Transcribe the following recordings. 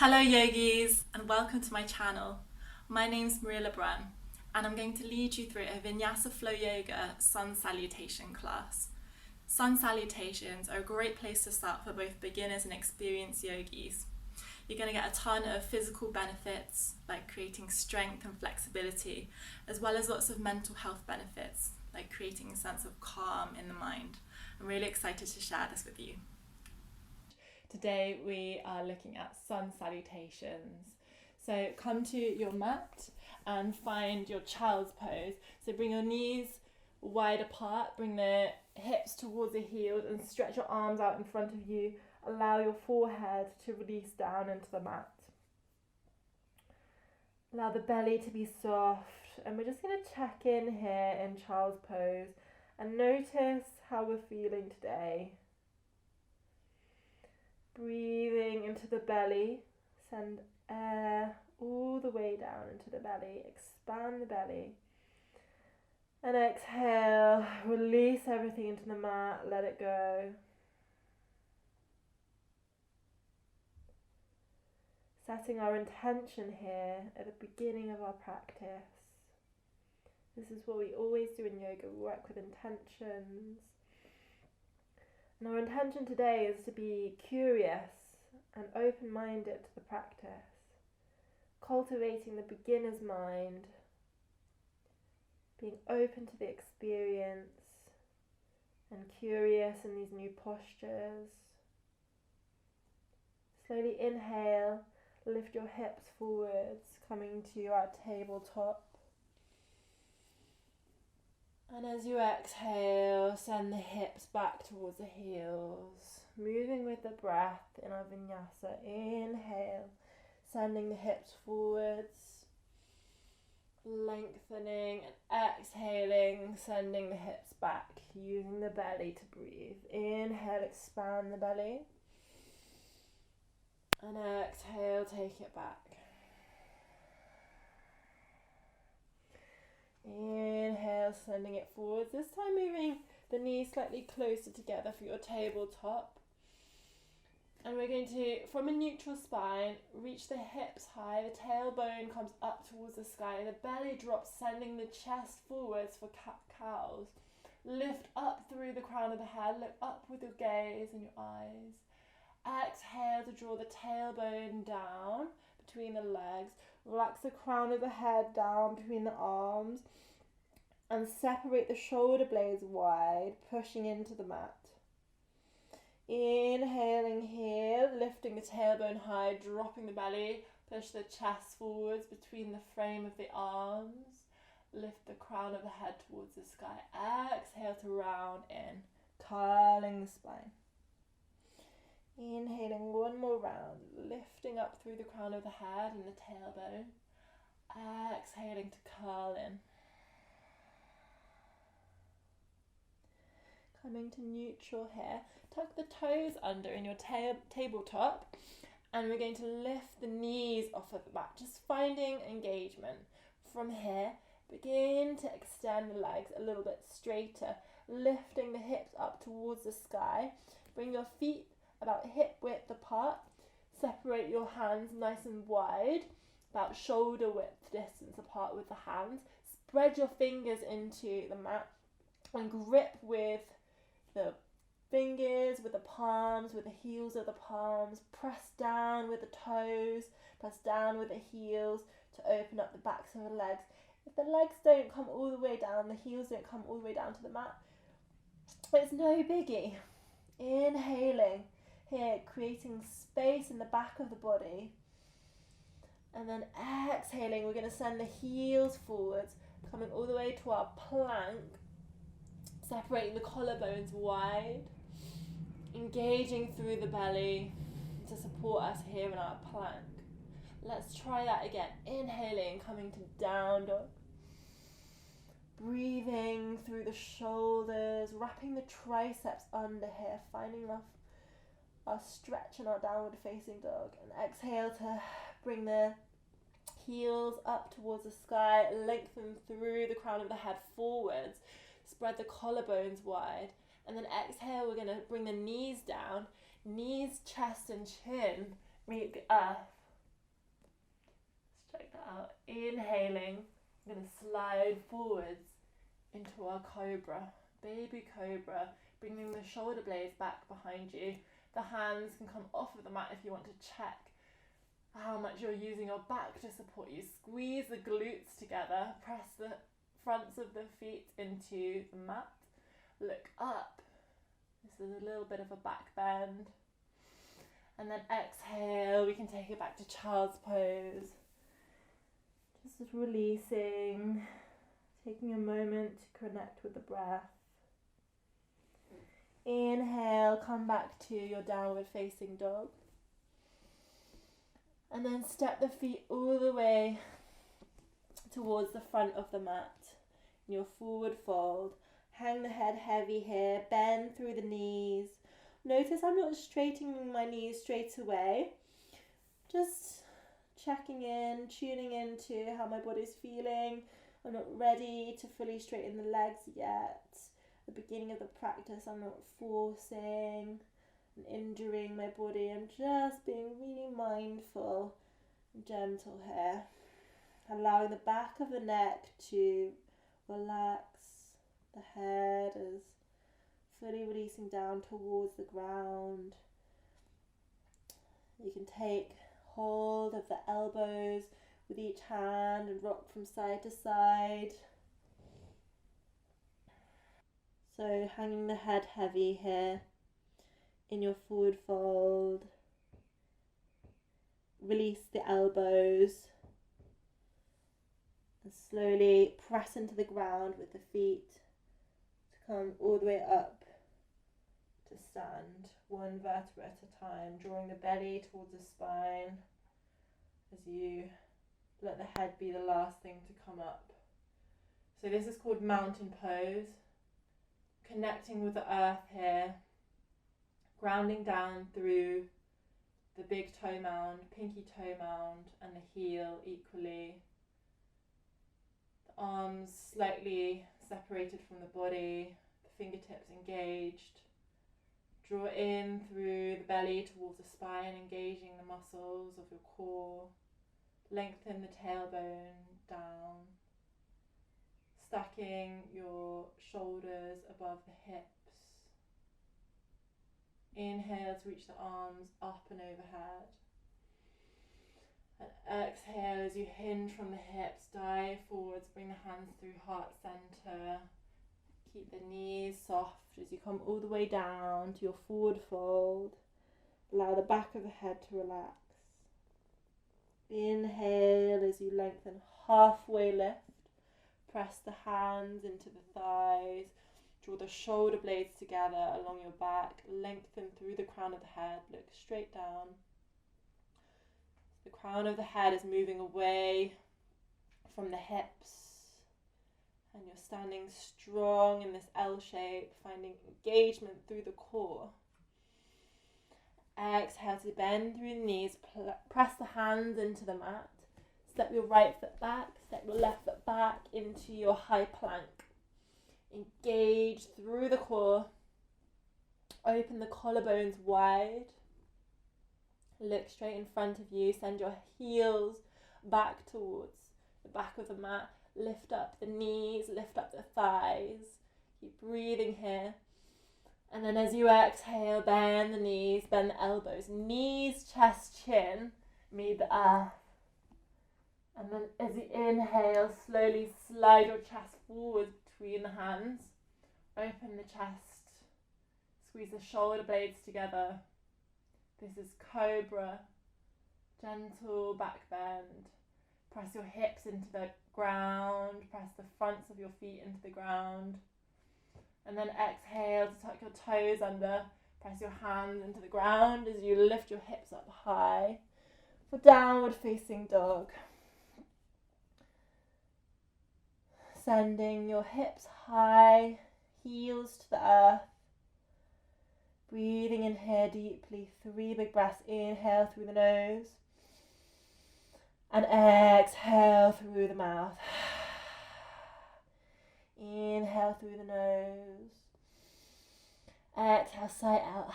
Hello yogis and welcome to my channel. My name's Maria Lebrun and I'm going to lead you through a Vinyasa Flow Yoga Sun Salutation class. Sun Salutations are a great place to start for both beginners and experienced yogis. You're going to get a ton of physical benefits like creating strength and flexibility, as well as lots of mental health benefits like creating a sense of calm in the mind. I'm really excited to share this with you. Today we are looking at sun salutations. So come to your mat and find your child's pose. So bring your knees wide apart, bring the hips towards the heels and stretch your arms out in front of you. Allow your forehead to release down into the mat. Allow the belly to be soft, and we're just going to check in here in child's pose and notice how we're feeling today. Breathing into the belly, send air all the way down into the belly, expand the belly. And exhale, release everything into the mat, let it go. Setting our intention here at the beginning of our practice. This is what we always do in yoga, we work with intentions. And our intention today is to be curious and open-minded to the practice, cultivating the beginner's mind, being open to the experience and curious in these new postures. Slowly inhale, lift your hips forwards, coming to our tabletop. And as you exhale, send the hips back towards the heels, moving with the breath in our Vinyasa. Inhale, sending the hips forwards, lengthening, and exhaling, sending the hips back, using the belly to breathe. Inhale, expand the belly, and exhale, take it back. Inhale, sending it forwards, this time moving the knees slightly closer together for your tabletop. And we're going to, from a neutral spine, reach the hips high, the tailbone comes up towards the sky, the belly drops, sending the chest forwards for cows. Lift up through the crown of the head, look up with your gaze and your eyes. Exhale to draw the tailbone down between the legs. Relax the crown of the head down between the arms and separate the shoulder blades wide, pushing into the mat. Inhaling here, lifting the tailbone high, dropping the belly, push the chest forwards between the frame of the arms. Lift the crown of the head towards the sky. Exhale to round in, curling the spine. Inhaling one more round, lifting up through the crown of the head and the tailbone. Exhaling to curl in. Coming to neutral here, tuck the toes under in your tabletop, and we're going to lift the knees off of the mat, just finding engagement. From here, begin to extend the legs a little bit straighter, lifting the hips up towards the sky. Bring your feet about hip width apart, separate your hands nice and wide, about shoulder width distance apart with the hands. Spread your fingers into the mat and grip with the fingers, with the palms, with the heels of the palms. Press down with the toes, press down with the heels to open up the backs of the legs. If the legs don't come all the way down, the heels don't come all the way down to the mat, it's no biggie. Inhaling here, creating space in the back of the body. And then exhaling, we're going to send the heels forwards, coming all the way to our plank, separating the collarbones wide, engaging through the belly to support us here in our plank. Let's try that again. Inhaling, coming to down dog. Breathing through the shoulders, wrapping the triceps under here, finding our stretch in our downward facing dog. And exhale to bring the heels up towards the sky, lengthen through the crown of the head forwards, spread the collarbones wide, and then exhale, we're going to bring the knees down, knees, chest and chin meet the earth. Check that out. Inhaling, I'm going to slide forwards into our cobra, baby cobra, bringing the shoulder blades back behind you. The hands can come off of the mat if you want to check how much you're using your back to support you. Squeeze the glutes together, press the fronts of the feet into the mat. Look up. This is a little bit of a back bend. And then exhale, we can take it back to child's pose. Just releasing, taking a moment to connect with the breath. Inhale, come back to your downward facing dog. And then step the feet all the way towards the front of the mat. In your forward fold. Hang the head heavy here, bend through the knees. Notice I'm not straightening my knees straight away. Just checking in, tuning into how my body's feeling. I'm not ready to fully straighten the legs yet. At the beginning of the practice, I'm not forcing and injuring my body. I'm just being really mindful and gentle here. Allowing the back of the neck to relax. The head is fully releasing down towards the ground. You can take hold of the elbows with each hand and rock from side to side. So hanging the head heavy here in your forward fold. Release the elbows and slowly press into the ground with the feet to come all the way up to stand, one vertebra at a time, drawing the belly towards the spine as you let the head be the last thing to come up. So this is called mountain pose. Connecting with the earth here, grounding down through the big toe mound, pinky toe mound, and the heel equally. The arms slightly separated from the body, the fingertips engaged. Draw in through the belly towards the spine, engaging the muscles of your core. Lengthen the tailbone down. Stacking your shoulders above the hips. Inhale to reach the arms up and overhead. And exhale as you hinge from the hips, dive forwards, bring the hands through heart center. Keep the knees soft as you come all the way down to your forward fold. Allow the back of the head to relax. Inhale as you lengthen, halfway lift. Press the hands into the thighs. Draw the shoulder blades together along your back. Lengthen through the crown of the head. Look straight down. The crown of the head is moving away from the hips. And you're standing strong in this L shape, finding engagement through the core. Exhale to bend through the knees. Press the hands into the mat. Step your right foot back, step your left foot back into your high plank. Engage through the core. Open the collarbones wide. Look straight in front of you. Send your heels back towards the back of the mat. Lift up the knees, lift up the thighs. Keep breathing here. And then as you exhale, bend the knees, bend the elbows. Knees, chest, chin, meet the earth. And then as you inhale, slowly slide your chest forward between the hands. Open the chest. Squeeze the shoulder blades together. This is Cobra. Gentle back bend. Press your hips into the ground. Press the fronts of your feet into the ground. And then exhale to tuck your toes under. Press your hands into the ground as you lift your hips up high for downward facing dog. Sending your hips high, heels to the earth. Breathing in here deeply, 3 big breaths. Inhale through the nose. And exhale through the mouth. Inhale through the nose. Exhale, sigh out.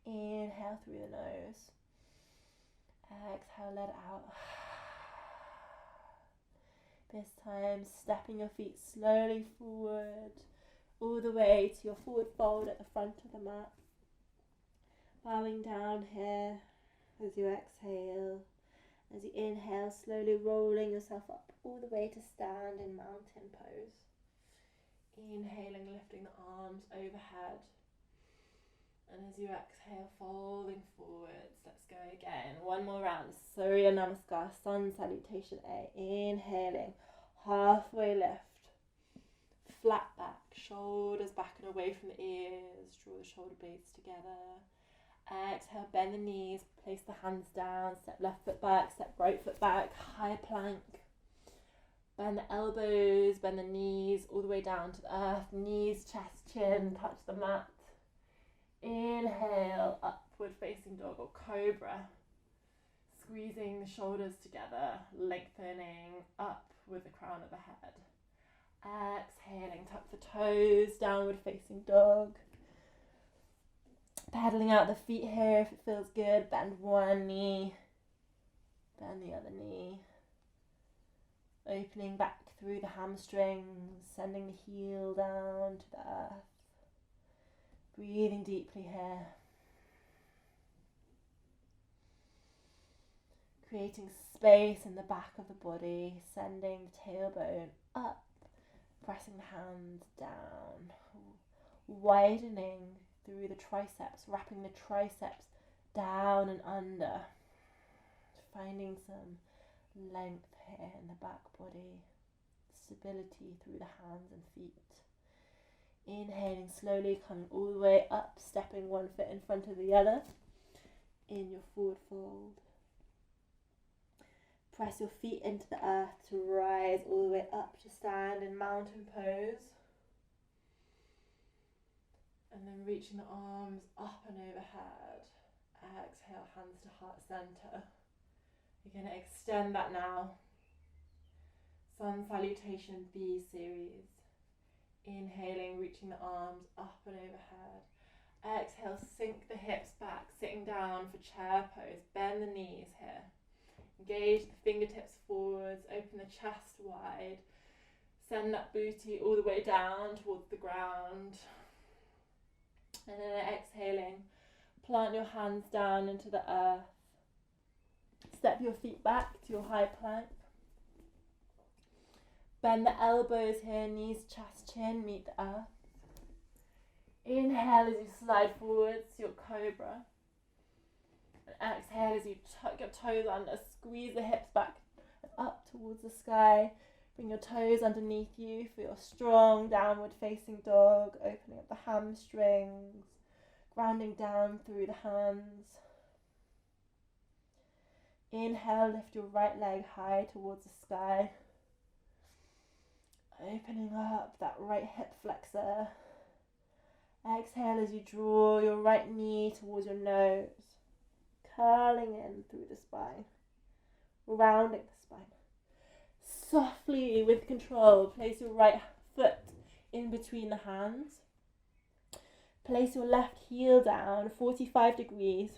Inhale through the nose. Exhale, let it out. This time, stepping your feet slowly forward, all the way to your forward fold at the front of the mat. Bowing down here as you exhale. As you inhale, slowly rolling yourself up all the way to stand in mountain pose. Inhaling, lifting the arms overhead. And as you exhale, folding forwards. Let's go again. One more round. Surya Namaskar, Sun Salutation A. Inhaling, halfway lift. Flat back, shoulders back and away from the ears. Draw the shoulder blades together. Exhale, bend the knees, place the hands down, step left foot back, step right foot back, high plank. Bend the elbows, bend the knees all the way down to the earth, knees, chest, chin, touch the mat. Inhale, upward facing dog or cobra. Squeezing the shoulders together, lengthening up with the crown of the head. Exhaling, tuck the toes, downward facing dog. Pedaling out the feet here if it feels good. Bend one knee, bend the other knee. Opening back through the hamstrings, sending the heel down to the earth. Breathing deeply here. Creating space in the back of the body, sending the tailbone up, pressing the hands down, widening through the triceps, wrapping the triceps down and under, finding some length here in the back body, stability through the hands and feet. Inhaling slowly, coming all the way up, stepping one foot in front of the other in your forward fold. Press your feet into the earth to rise all the way up to stand in mountain pose. And then reaching the arms up and overhead. Exhale, hands to heart center. You're going to extend that now. Sun Salutation B series. Inhaling, reaching the arms up and overhead. Exhale, sink the hips back, sitting down for chair pose. Bend the knees here. Engage the fingertips forwards, open the chest wide. Send that booty all the way down towards the ground. And then exhaling, plant your hands down into the earth. Step your feet back to your high plank. Bend the elbows here, knees, chest, chin, meet the earth. Inhale as you slide forwards to your cobra. And exhale as you tuck your toes under, squeeze the hips back and up towards the sky. Bring your toes underneath you for your strong downward facing dog, opening up the hamstrings, grounding down through the hands. Inhale, lift your right leg high towards the sky. Opening up that right hip flexor. Exhale as you draw your right knee towards your nose, curling in through the spine, rounding the spine. Softly, with control, place your right foot in between the hands. Place your left heel down 45 degrees,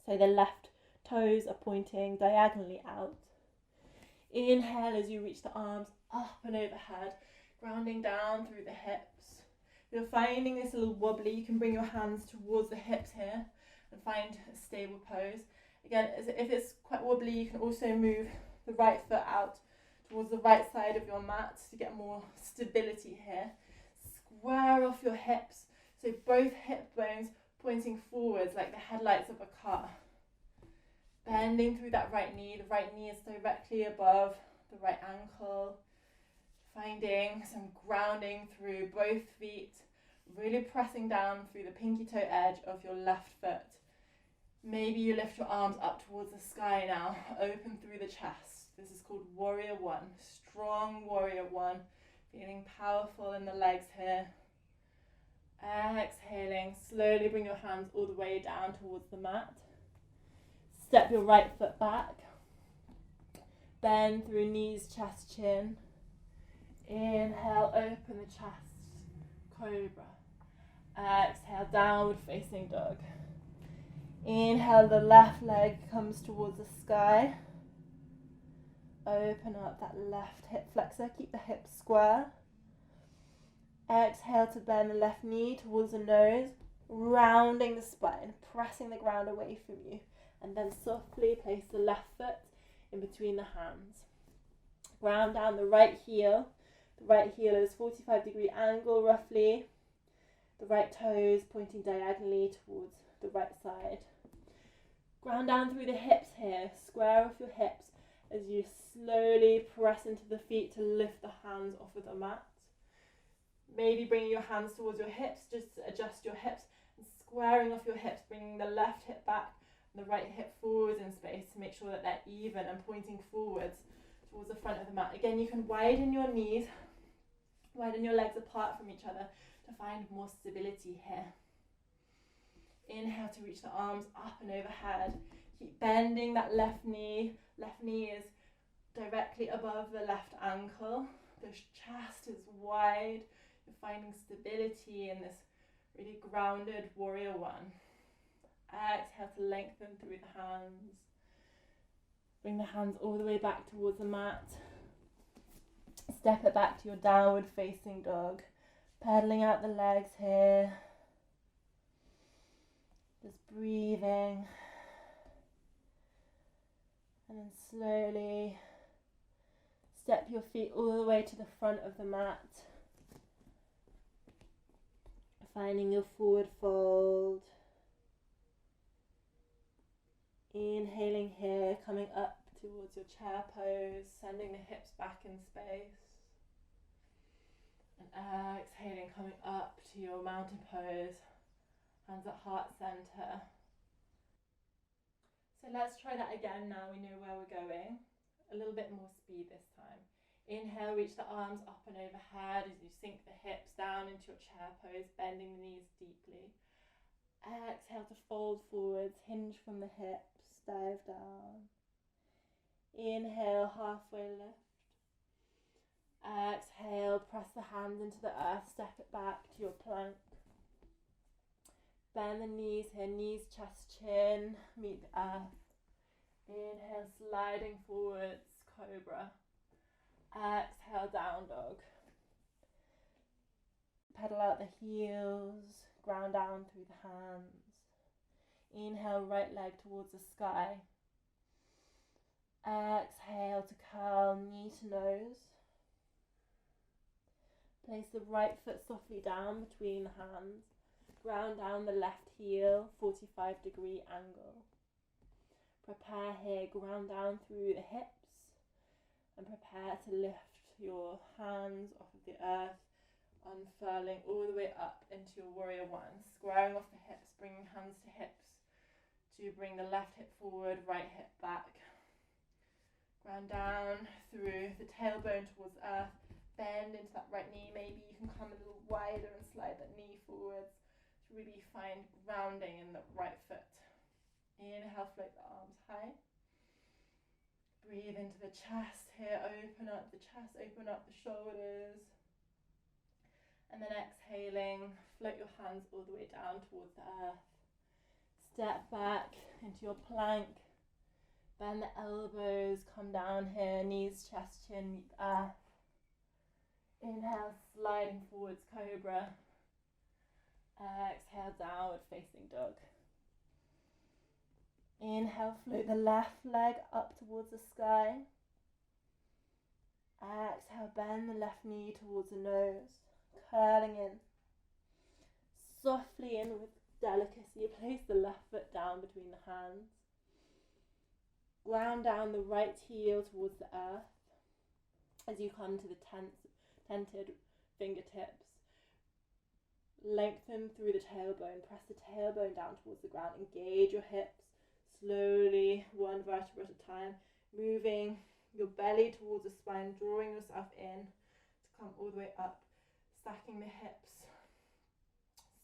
so the left toes are pointing diagonally out. Inhale as you reach the arms up and overhead, grounding down through the hips. If you're finding this a little wobbly, you can bring your hands towards the hips here and find a stable pose. Again, if it's quite wobbly, you can also move the right foot out towards the right side of your mat to get more stability here. Square off your hips, so both hip bones pointing forwards like the headlights of a car. Bending through that right knee. The right knee is directly above the right ankle. Finding some grounding through both feet. Really pressing down through the pinky toe edge of your left foot. Maybe you lift your arms up towards the sky now. Open through the chest. This is called Warrior One. Strong Warrior One. Feeling powerful in the legs here. Exhaling. Slowly bring your hands all the way down towards the mat. Step your right foot back. Bend through knees, chest, chin. Inhale, open the chest. Cobra. Exhale, downward facing dog. Inhale, the left leg comes towards the sky. Open up that left hip flexor, keep the hips square. Exhale to bend the left knee towards the nose, rounding the spine, pressing the ground away from you. And then softly place the left foot in between the hands. Ground down the right heel. The right heel is 45-degree angle roughly. The right toes pointing diagonally towards the right side. Ground down through the hips here. Square off your hips as you slowly press into the feet to lift the hands off of the mat. Maybe bringing your hands towards your hips, just adjust your hips and squaring off your hips, bringing the left hip back and the right hip forwards in space to make sure that they're even and pointing forwards towards the front of the mat. Again, you can widen your knees, widen your legs apart from each other to find more stability here. Inhale to reach the arms up and overhead. Keep bending that left knee. Left knee is directly above the left ankle. The chest is wide. You're finding stability in this really grounded warrior one. Exhale to lengthen through the hands. Bring the hands all the way back towards the mat. Step it back to your downward facing dog. Pedaling out the legs here. Just breathing. And then slowly step your feet all the way to the front of the mat. Finding your forward fold. Inhaling here, coming up towards your chair pose, sending the hips back in space. And exhaling, coming up to your mountain pose, hands at heart center. So let's try that again now we know where we're going. A little bit more speed this time. Inhale, reach the arms up and overhead as you sink the hips down into your chair pose, bending the knees deeply. Exhale to fold forwards, hinge from the hips, dive down. Inhale, halfway lift. Exhale, press the hands into the earth, step it back to your plank. Bend the knees here, knees, chest, chin, meet the earth. Inhale, sliding forwards, cobra. Exhale, down dog. Pedal out the heels, ground down through the hands. Inhale, right leg towards the sky. Exhale to curl, knee to nose. Place the right foot softly down between the hands. Ground down the left heel, 45-degree angle. Prepare here, ground down through the hips and prepare to lift your hands off of the earth, unfurling all the way up into your warrior one, squaring off the hips, bringing hands to hips to bring the left hip forward, right hip back. Ground down through the tailbone towards earth, bend into that right knee, maybe you can come a little wider and slide that knee forwards. Really find grounding in the right foot. Inhale, float the arms high. Breathe into the chest here, open up the chest, open up the shoulders. And then exhaling, float your hands all the way down towards the earth. Step back into your plank. Bend the elbows, come down here, knees, chest, chin, meet the earth. Inhale, sliding forwards, cobra. Exhale, downward facing dog. Inhale, float the left leg up towards the sky. Exhale, bend the left knee towards the nose, curling in. Softly in with delicacy, place the left foot down between the hands. Ground down the right heel towards the earth as you come to the tented fingertips. Lengthen through the tailbone, press the tailbone down towards the ground, engage your hips, slowly, one vertebra at a time, moving your belly towards the spine, drawing yourself in to come all the way up, stacking the hips,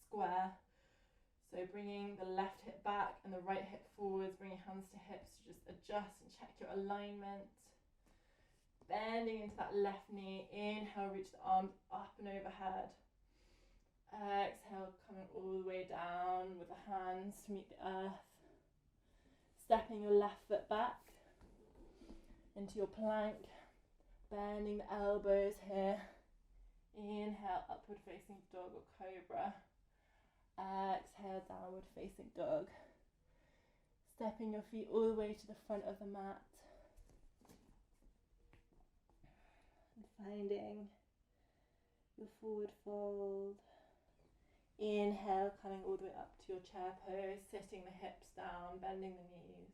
square. So bringing the left hip back and the right hip forwards, bringing hands to hips to just adjust and check your alignment. Bending into that left knee, inhale, reach the arms up and overhead. Exhale, coming all the way down with the hands to meet the earth. Stepping your left foot back into your plank, bending the elbows here. Inhale, upward facing dog or cobra. Exhale, downward facing dog. Stepping your feet all the way to the front of the mat. And finding your forward fold. Inhale, coming all the way up to your chair pose, sitting the hips down, bending the knees.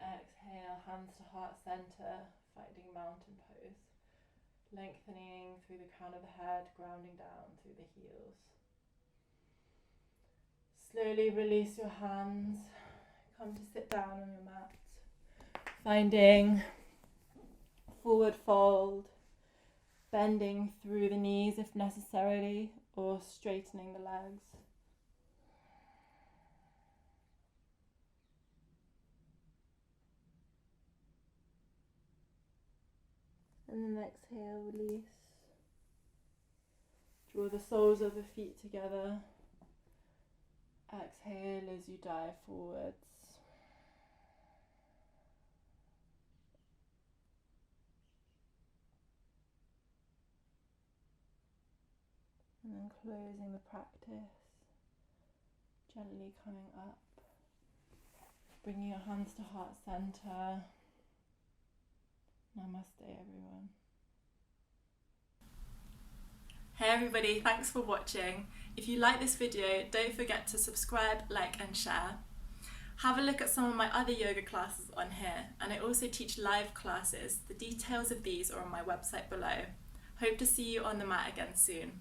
Exhale, hands to heart center, finding mountain pose. Lengthening through the crown of the head, grounding down through the heels. Slowly release your hands, come to sit down on your mat. Finding forward fold, bending through the knees if necessary, or straightening the legs. And then exhale, release. Draw the soles of the feet together. Exhale as you dive forwards. And then closing the practice, gently coming up, bringing your hands to heart center. Namaste, everyone. Hey everybody, thanks for watching. If you like this video, don't forget to subscribe, like and share. Have a look at some of my other yoga classes on here, and I also teach live classes. The details of these are on my website below. Hope to see you on the mat again soon.